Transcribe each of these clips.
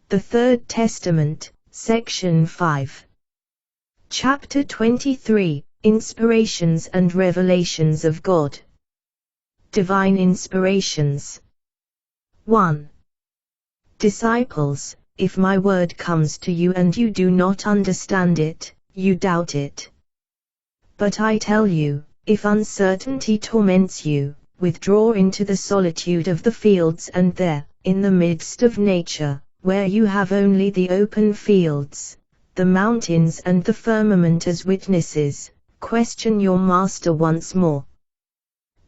The Third Testament, Section 5. Chapter 23, Inspirations and Revelations of God. Divine Inspirations. 1. Disciples, if my word comes to you and you do not understand it, you doubt it. But I tell you, if uncertainty torments you, withdraw into the solitude of the fields and there, in the midst of nature, where you have only the open fields, the mountains and the firmament as witnesses, question your master once more.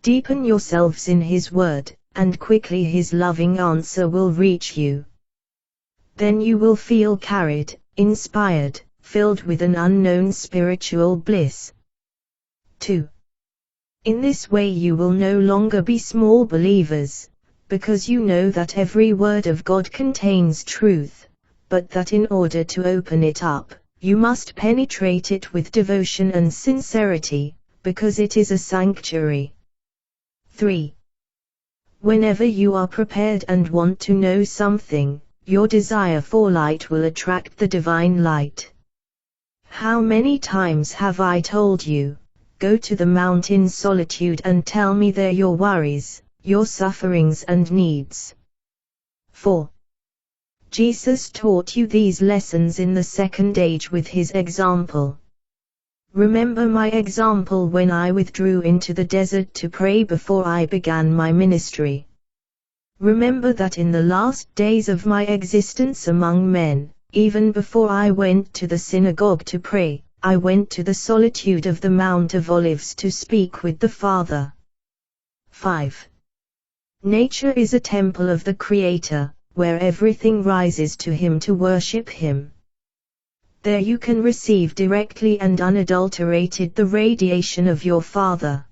Deepen yourselves in his word, and quickly his loving answer will reach you. Then you will feel carried, inspired, filled with an unknown spiritual bliss. 2. In this way you will no longer be small believers, because you know that every word of God contains truth, but that in order to open it up, you must penetrate it with devotion and sincerity, because it is a sanctuary. 3. Whenever you are prepared and want to know something, your desire for light will attract the divine light. How many times have I told you, go to the mountain solitude and tell me there your worries, your sufferings and needs. 4. Jesus taught you these lessons in the second age with his example. Remember my example when I withdrew into the desert to pray before I began my ministry. Remember that in the last days of my existence among men, even before I went to the synagogue to pray, I went to the solitude of the Mount of Olives to speak with the Father. 5. Nature is a temple of the Creator, where everything rises to him to worship him. There you can receive directly and unadulterated the radiation of your Father.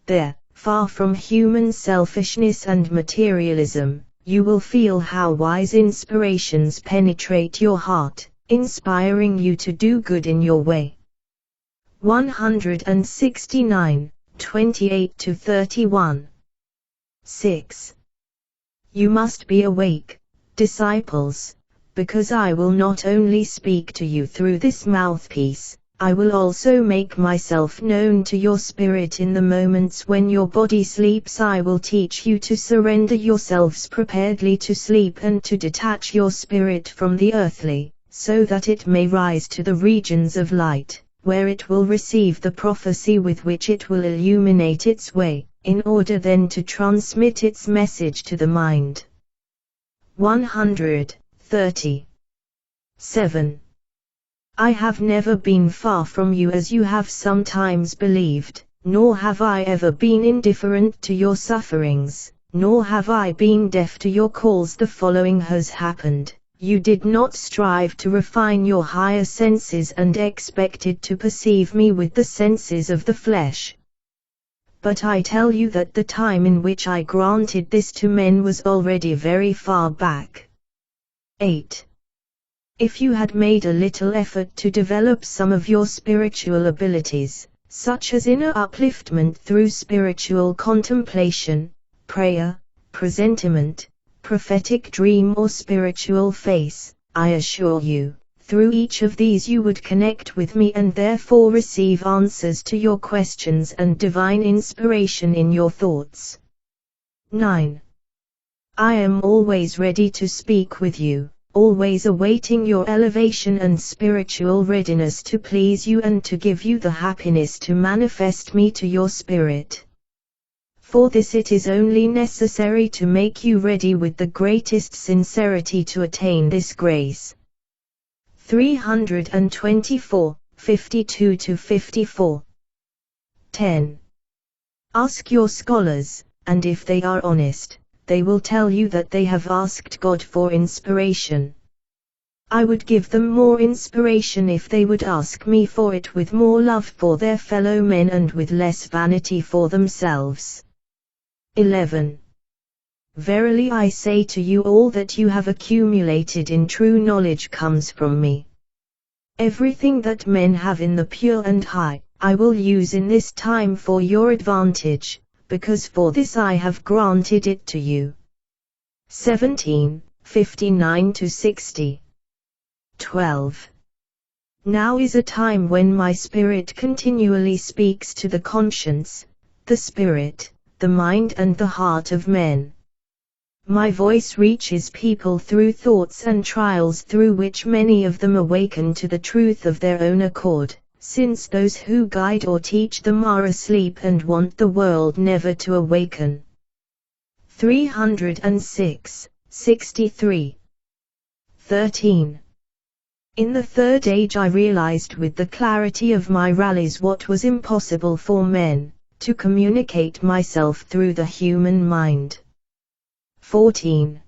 There, far from human selfishness and materialism, you will feel how wise inspirations penetrate your heart, inspiring you to do good in your way. 169, 28-31. 6. You must be awake, disciples, because I will not only speak to you through this mouthpiece, I will also make myself known to your spirit in the moments when your body sleeps. I will teach you to surrender yourselves preparedly to sleep and to detach your spirit from the earthly, so that it may rise to the regions of light, where it will receive the prophecy with which it will illuminate its way, in order then to transmit its message to the mind. 130. 7. I have never been far from you as you have sometimes believed, nor have I ever been indifferent to your sufferings, nor have I been deaf to your calls. The following has happened. You did not strive to refine your higher senses and expected to perceive me with the senses of the flesh. But I tell you that the time in which I granted this to men was already very far back. 8. If you had made a little effort to develop some of your spiritual abilities, such as inner upliftment through spiritual contemplation, prayer, presentiment, prophetic dream or spiritual face, I assure you, through each of these you would connect with me and therefore receive answers to your questions and divine inspiration in your thoughts. 9. I am always ready to speak with you, always awaiting your elevation and spiritual readiness to please you and to give you the happiness to manifest me to your spirit. For this it is only necessary to make you ready with the greatest sincerity to attain this grace. 324, 52-54. 10. Ask your scholars, and if they are honest, they will tell you that they have asked God for inspiration. I would give them more inspiration if they would ask me for it with more love for their fellow men and with less vanity for themselves. 11. Verily I say to you, all that you have accumulated in true knowledge comes from me. Everything that men have in the pure and high, I will use in this time for your advantage, because for this I have granted it to you. 17. 59-60. 12. Now is a time when my spirit continually speaks to the conscience, the spirit, the mind and the heart of men. My voice reaches people through thoughts and trials through which many of them awaken to the truth of their own accord, since those who guide or teach them are asleep and want the world never to awaken. 306, 63. 13. In the third age I realized with the clarity of my rallies what was impossible for men, to communicate myself through the human mind. 14.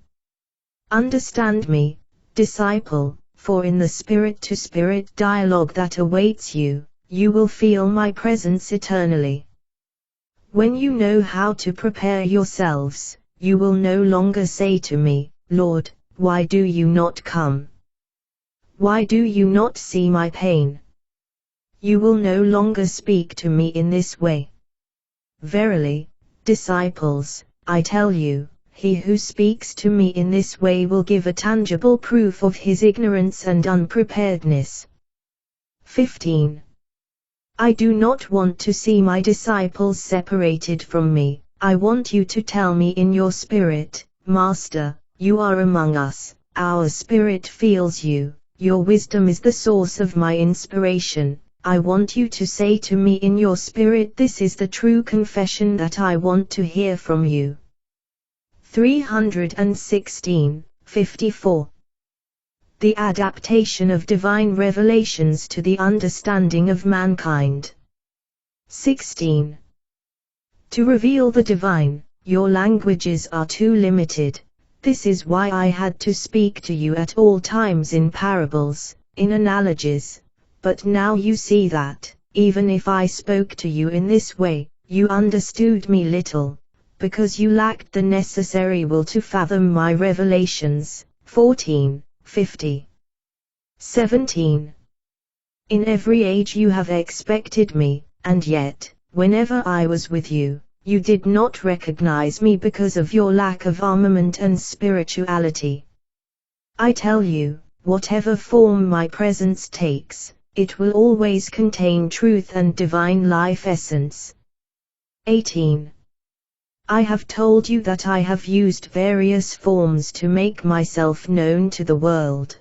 Understand me, disciple, for in the spirit-to-spirit dialogue that awaits you, you will feel my presence eternally. When you know how to prepare yourselves, you will no longer say to me, Lord, why do you not come? Why do you not see my pain? You will no longer speak to me in this way. Verily, disciples, I tell you, he who speaks to me in this way will give a tangible proof of his ignorance and unpreparedness. 15. I do not want to see my disciples separated from me. I want you to tell me in your spirit, Master, you are among us, our spirit feels you, your wisdom is the source of my inspiration. I want you to say to me in your spirit, this is the true confession that I want to hear from you. 316, 54. The adaptation of divine revelations to the understanding of mankind. 16. To reveal the divine, your languages are too limited. This is why I had to speak to you at all times in parables, in analogies. But now you see that, even if I spoke to you in this way, you understood me little, because you lacked the necessary will to fathom my revelations. 14, 50. 17. In every age you have expected me, and yet, whenever I was with you, you did not recognize me because of your lack of armament and spirituality. I tell you, whatever form my presence takes, it will always contain truth and divine life essence. 18. I have told you that I have used various forms to make myself known to the world.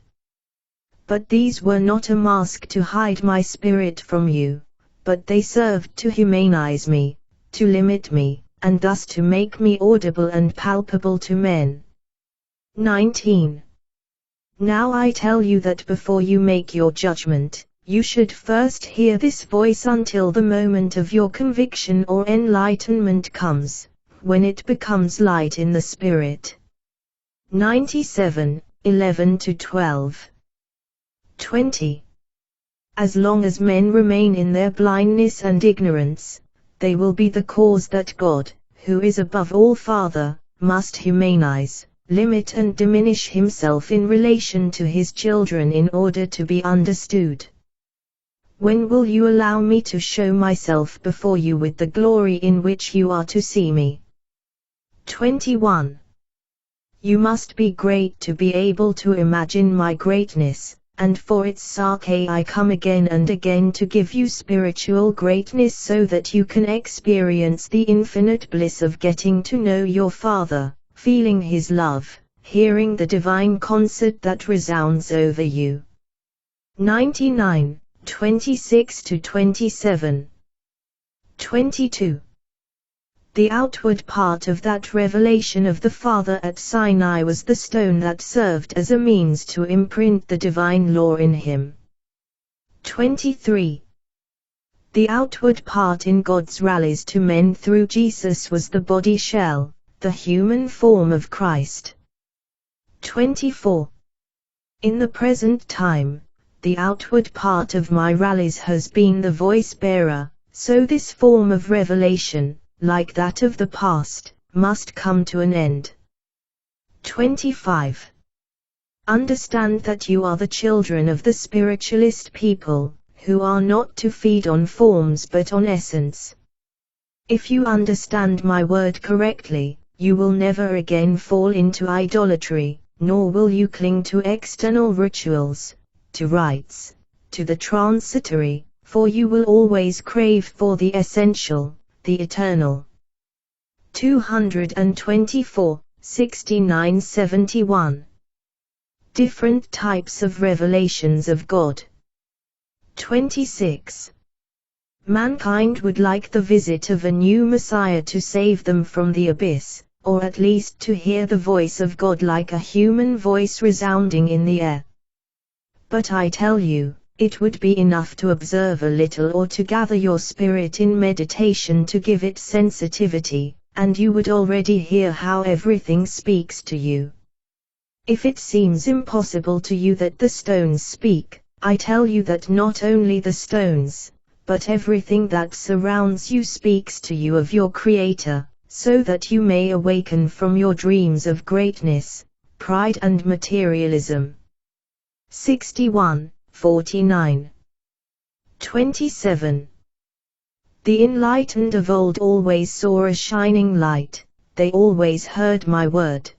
But these were not a mask to hide my spirit from you, but they served to humanize me, to limit me, and thus to make me audible and palpable to men. 19. Now I tell you that before you make your judgment, you should first hear this voice until the moment of your conviction or enlightenment comes, when it becomes light in the spirit. 97, 11-12. 20. As long as men remain in their blindness and ignorance, they will be the cause that God, who is above all Father, must humanize, limit and diminish himself in relation to his children in order to be understood. When will you allow me to show myself before you with the glory in which you are to see me? 21. You must be great to be able to imagine my greatness, and for its sake I come again and again to give you spiritual greatness so that you can experience the infinite bliss of getting to know your Father, feeling His love, hearing the divine concert that resounds over you. 99, 26-27. 22. The outward part of that revelation of the Father at Sinai was the stone that served as a means to imprint the divine law in him. 23. The outward part in God's rallies to men through Jesus was the body shell, the human form of Christ. 24. In the present time, the outward part of my rallies has been the voice bearer, so this form of revelation, like that of the past, must come to an end. 25. Understand that you are the children of the spiritualist people, who are not to feed on forms but on essence. If you understand my word correctly, you will never again fall into idolatry, nor will you cling to external rituals, to rites, to the transitory, for you will always crave for the essential, the eternal. 224, 69-71. Different types of revelations of God. 26. Mankind would like the visit of a new Messiah to save them from the abyss, or at least to hear the voice of God like a human voice resounding in the air. But I tell you, it would be enough to observe a little or to gather your spirit in meditation to give it sensitivity, and you would already hear how everything speaks to you. If it seems impossible to you that the stones speak, I tell you that not only the stones, but everything that surrounds you speaks to you of your Creator, so that you may awaken from your dreams of greatness, pride and materialism. 61, 49. 27. The enlightened of old always saw a shining light, they always heard my word.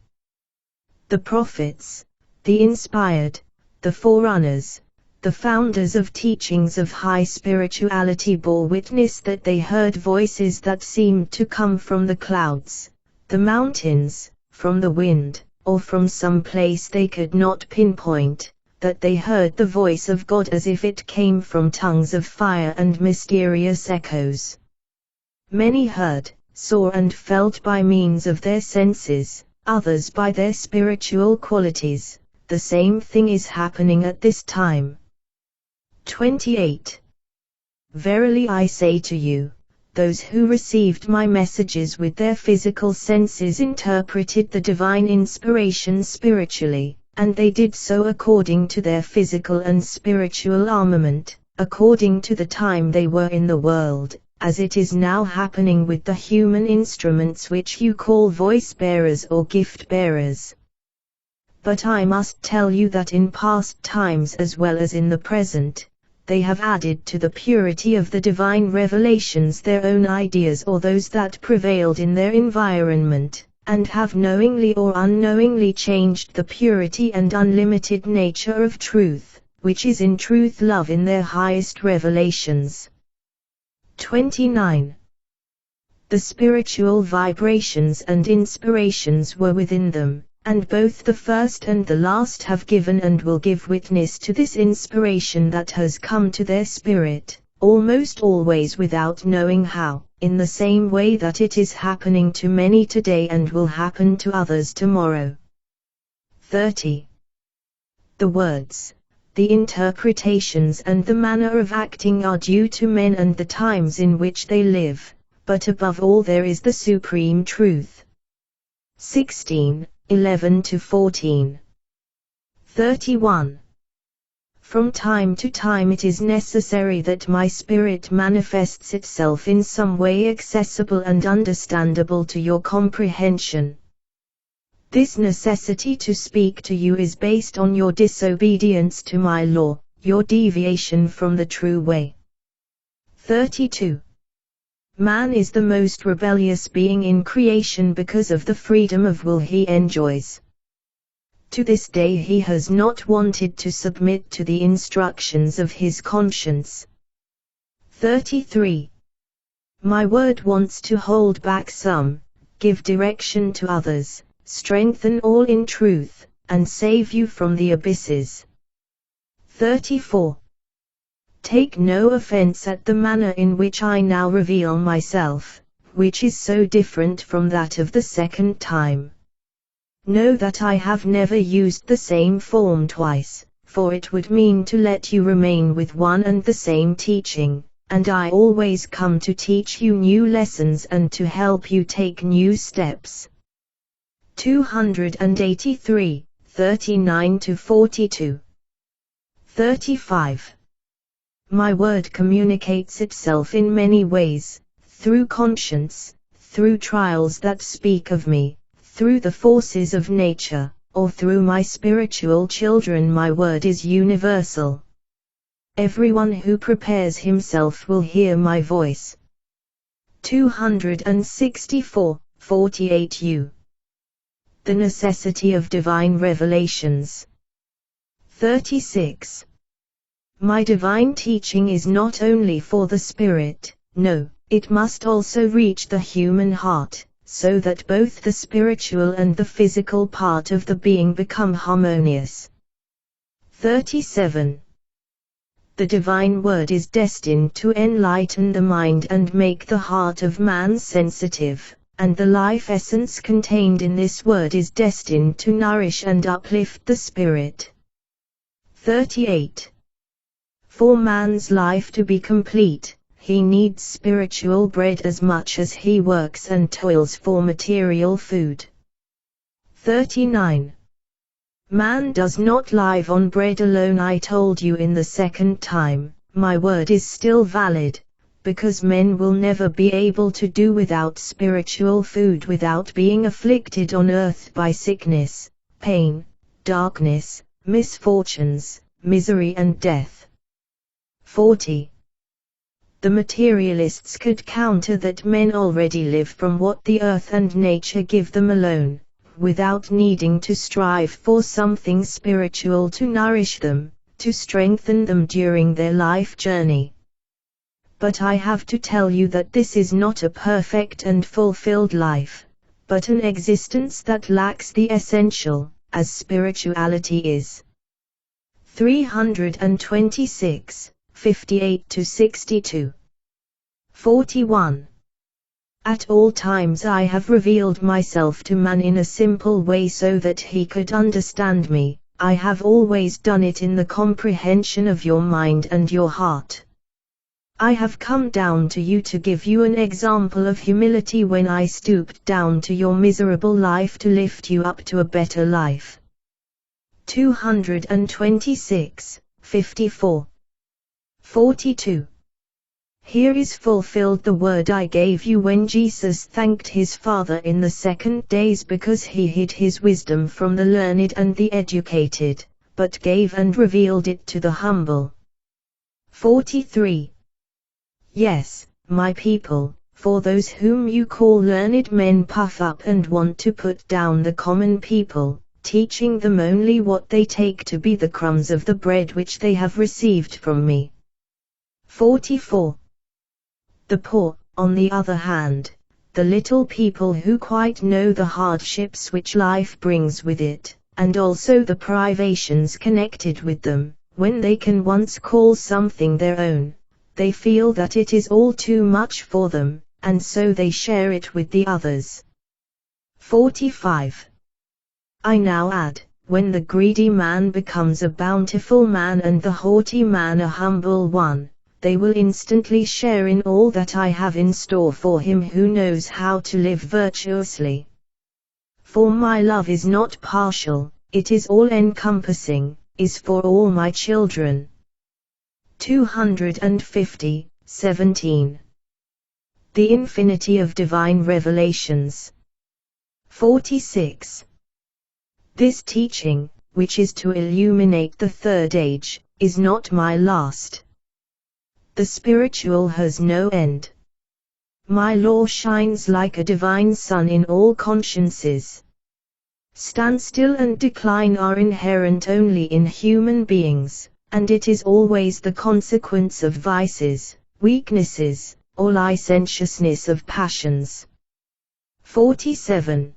The prophets, the inspired, the forerunners, the founders of teachings of high spirituality bore witness that they heard voices that seemed to come from the clouds, the mountains, from the wind, or from some place they could not pinpoint, that they heard the voice of God as if it came from tongues of fire and mysterious echoes. Many heard, saw and felt by means of their senses, others by their spiritual qualities. The same thing is happening at this time. 28. Verily I say to you, those who received my messages with their physical senses interpreted the divine inspiration spiritually, and they did so according to their physical and spiritual armament, according to the time they were in the world, as it is now happening with the human instruments which you call voice bearers or gift bearers. But I must tell you that in past times as well as in the present, they have added to the purity of the divine revelations their own ideas or those that prevailed in their environment, and have knowingly or unknowingly changed the purity and unlimited nature of truth, which is in truth love in their highest revelations. 29. The spiritual vibrations and inspirations were within them, and both the first and the last have given and will give witness to this inspiration that has come to their spirit, almost always without knowing how, in the same way that it is happening to many today and will happen to others tomorrow. 30. The words, the interpretations and the manner of acting are due to men and the times in which they live, but above all there is the supreme truth. 16, 11-14. 31. From time to time it is necessary that my spirit manifests itself in some way accessible and understandable to your comprehension. This necessity to speak to you is based on your disobedience to my law, your deviation from the true way. 32. Man is the most rebellious being in creation because of the freedom of will he enjoys. To this day he has not wanted to submit to the instructions of his conscience. 33. My word wants to hold back some, give direction to others, strengthen all in truth, and save you from the abysses. 34. Take no offense at the manner in which I now reveal myself, which is so different from that of the second time. Know that I have never used the same form twice, for it would mean to let you remain with one and the same teaching, and I always come to teach you new lessons and to help you take new steps. 283, 39-42. 35. My word communicates itself in many ways, through conscience, through trials that speak of me, through the forces of nature, or through my spiritual children. My word is universal. Everyone who prepares himself will hear my voice. 264, 48u. The necessity of divine revelations. 36. My divine teaching is not only for the spirit, no, it must also reach the human heart, so that both the spiritual and the physical part of the being become harmonious. 37. The divine word is destined to enlighten the mind and make the heart of man sensitive, and the life essence contained in this word is destined to nourish and uplift the spirit. 38. For man's life to be complete, he needs spiritual bread as much as he works and toils for material food. 39. Man does not live on bread alone. I told you in the second time, my word is still valid, because men will never be able to do without spiritual food without being afflicted on earth by sickness, pain, darkness, misfortunes, misery and death. 40. The materialists could counter that men already live from what the earth and nature give them alone, without needing to strive for something spiritual to nourish them, to strengthen them during their life journey. But I have to tell you that this is not a perfect and fulfilled life, but an existence that lacks the essential, as spirituality is. 326, 58-62. 41. At all times I have revealed myself to man in a simple way so that he could understand me. I have always done it in the comprehension of your mind and your heart. I have come down to you to give you an example of humility when I stooped down to your miserable life to lift you up to a better life. 226, 54. 42. Here is fulfilled the word I gave you when Jesus thanked his Father in the second days because he hid his wisdom from the learned and the educated, but gave and revealed it to the humble. 43. Yes, my people, for those whom you call learned men puff up and want to put down the common people, teaching them only what they take to be the crumbs of the bread which they have received from me. 44. The poor, on the other hand, the little people who quite know the hardships which life brings with it, and also the privations connected with them, when they can once call something their own, they feel that it is all too much for them, and so they share it with the others. 45. I now add, when the greedy man becomes a bountiful man and the haughty man a humble one, they will instantly share in all that I have in store for him who knows how to live virtuously. For my love is not partial, it is all-encompassing, is for all my children. 250, 17. The infinity of divine revelations. 46. This teaching, which is to illuminate the third age, is not my last. The spiritual has no end. My law shines like a divine sun in all consciences. Standstill and decline are inherent only in human beings, and it is always the consequence of vices, weaknesses, or licentiousness of passions. 47.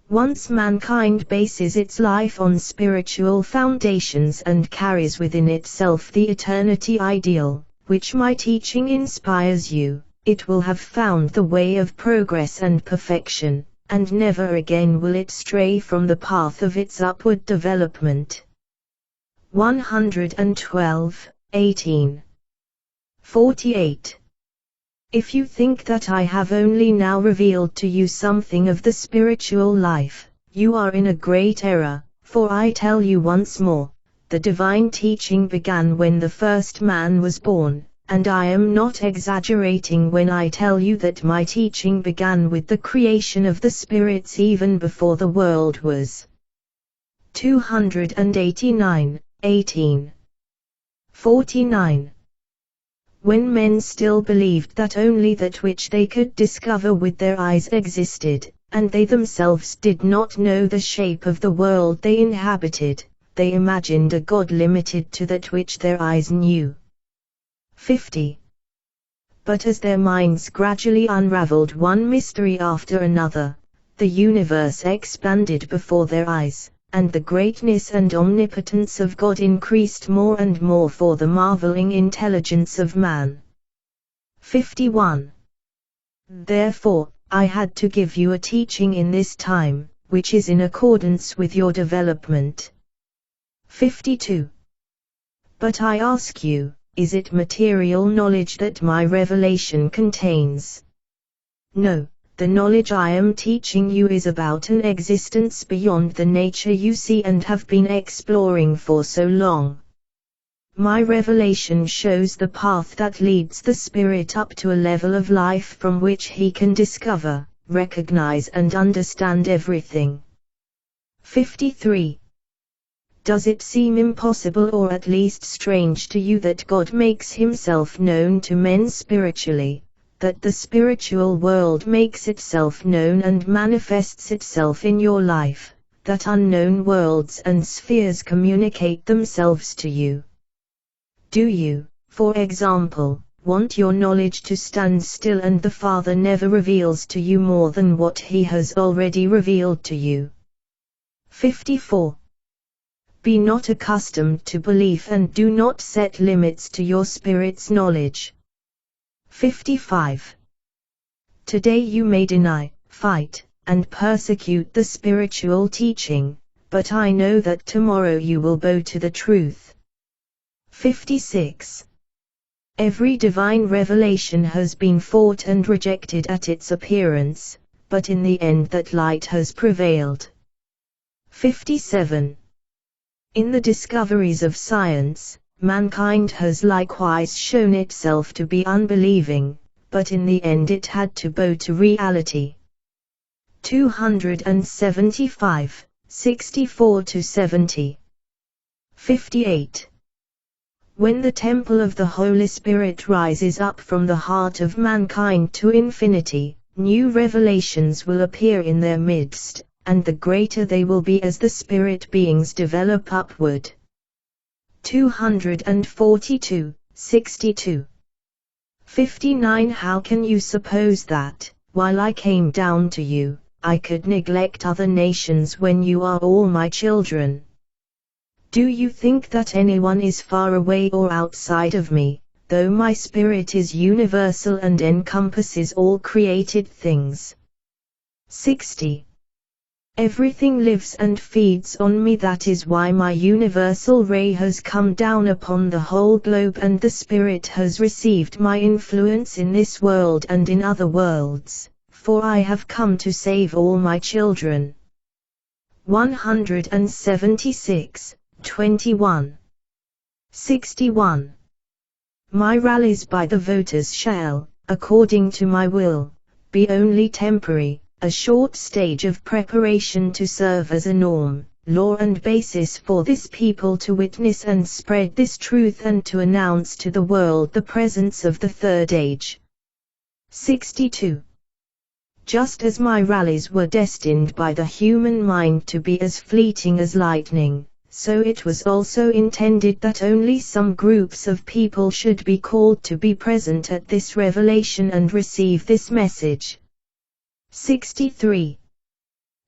Once mankind bases its life on spiritual foundations and carries within itself the eternity ideal, which my teaching inspires you, it will have found the way of progress and perfection, and never again will it stray from the path of its upward development. 112, 18. 48. If you think that I have only now revealed to you something of the spiritual life, you are in a great error, for I tell you once more, the divine teaching began when the first man was born, and I am not exaggerating when I tell you that my teaching began with the creation of the spirits even before the world was. 289, 18. 49. When men still believed that only that which they could discover with their eyes existed, and they themselves did not know the shape of the world they inhabited. They imagined a God limited to that which their eyes knew. 50. But as their minds gradually unraveled one mystery after another, the universe expanded before their eyes, and the greatness and omnipotence of God increased more and more for the marveling intelligence of man. 51. Therefore, I had to give you a teaching in this time, which is in accordance with your development. 52. But I ask you, is it material knowledge that my revelation contains? No, the knowledge I am teaching you is about an existence beyond the nature you see and have been exploring for so long. My revelation shows the path that leads the spirit up to a level of life from which he can discover, recognize and understand everything. 53. Does it seem impossible or at least strange to you that God makes himself known to men spiritually, that the spiritual world makes itself known and manifests itself in your life, that unknown worlds and spheres communicate themselves to you? Do you, for example, want your knowledge to stand still and the Father never reveals to you more than what he has already revealed to you? 54. Be not accustomed to belief and do not set limits to your spirit's knowledge. 55. Today you may deny, fight, and persecute the spiritual teaching, but I know that tomorrow you will bow to the truth. 56. Every divine revelation has been fought and rejected at its appearance, but in the end that light has prevailed. 57. In the discoveries of science, mankind has likewise shown itself to be unbelieving, but in the end it had to bow to reality. 275, 64-70. 58. When the temple of the Holy Spirit rises up from the heart of mankind to infinity, new revelations will appear in their midst, and the greater they will be as the spirit beings develop upward. 242, 62. 59. How can you suppose that, while I came down to you, I could neglect other nations when you are all my children? Do you think that anyone is far away or outside of me, though my spirit is universal and encompasses all created things? 60. Everything lives and feeds on me. That is why my universal ray has come down upon the whole globe and the Spirit has received my influence in this world and in other worlds, for I have come to save all my children. 176, 21. 61. My rallies by the voters shall, according to my will, be only temporary, a short stage of preparation to serve as a norm, law and basis for this people to witness and spread this truth and to announce to the world the presence of the third age. 62. Just as my rallies were destined by the human mind to be as fleeting as lightning, so it was also intended that only some groups of people should be called to be present at this revelation and receive this message. 63.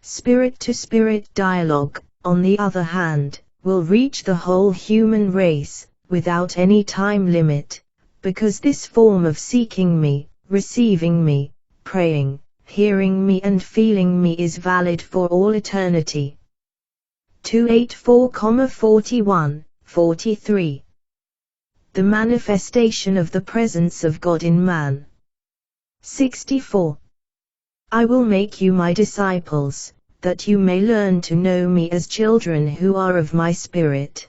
Spirit-to-spirit dialogue, on the other hand, will reach the whole human race, without any time limit, because this form of seeking me, receiving me, praying, hearing me and feeling me is valid for all eternity. 284,41, 43. The manifestation of the presence of God in man. 64. I will make you my disciples, that you may learn to know me as children who are of my spirit.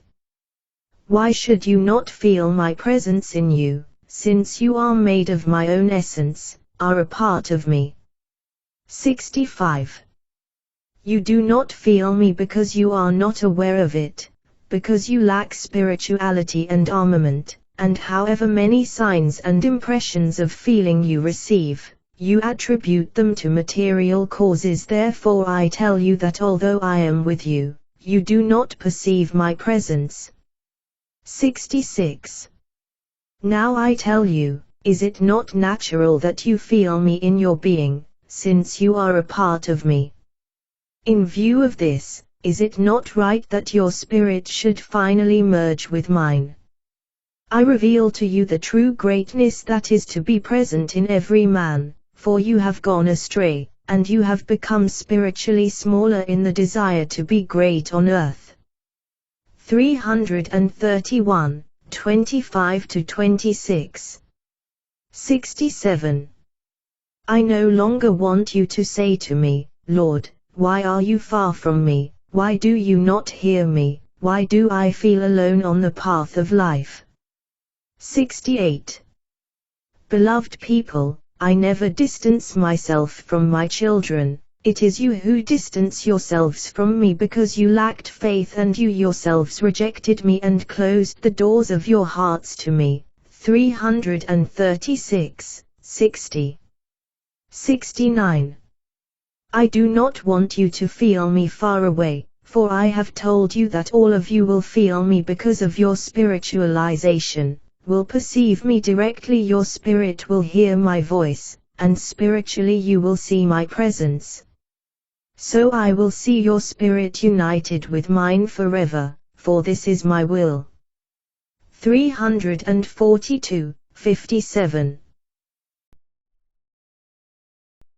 Why should you not feel my presence in you, since you are made of my own essence, are a part of me? 65. You do not feel me because you are not aware of it, because you lack spirituality and armament, and however many signs and impressions of feeling you receive, You attribute them to material causes, therefore I tell you that although I am with you, you do not perceive my presence. 66. Now I tell you, is it not natural that you feel me in your being, since you are a part of me? In view of this, is it not right that your spirit should finally merge with mine? I reveal to you the true greatness that is to be present in every man, for you have gone astray, and you have become spiritually smaller in the desire to be great on earth. 331, 25-26. 67. I no longer want you to say to me, Lord, why are you far from me? Why do you not hear me? Why do I feel alone on the path of life? 68. Beloved people, I never distance myself from my children. It is you who distance yourselves from me because you lacked faith and you yourselves rejected me and closed the doors of your hearts to me. 336, 60. 69. I do not want you to feel me far away, for I have told you that all of you will feel me because of your spiritualization, will perceive me directly. Your spirit will hear my voice, and spiritually you will see my presence. So I will see your spirit united with mine forever, for this is my will. 342, 57.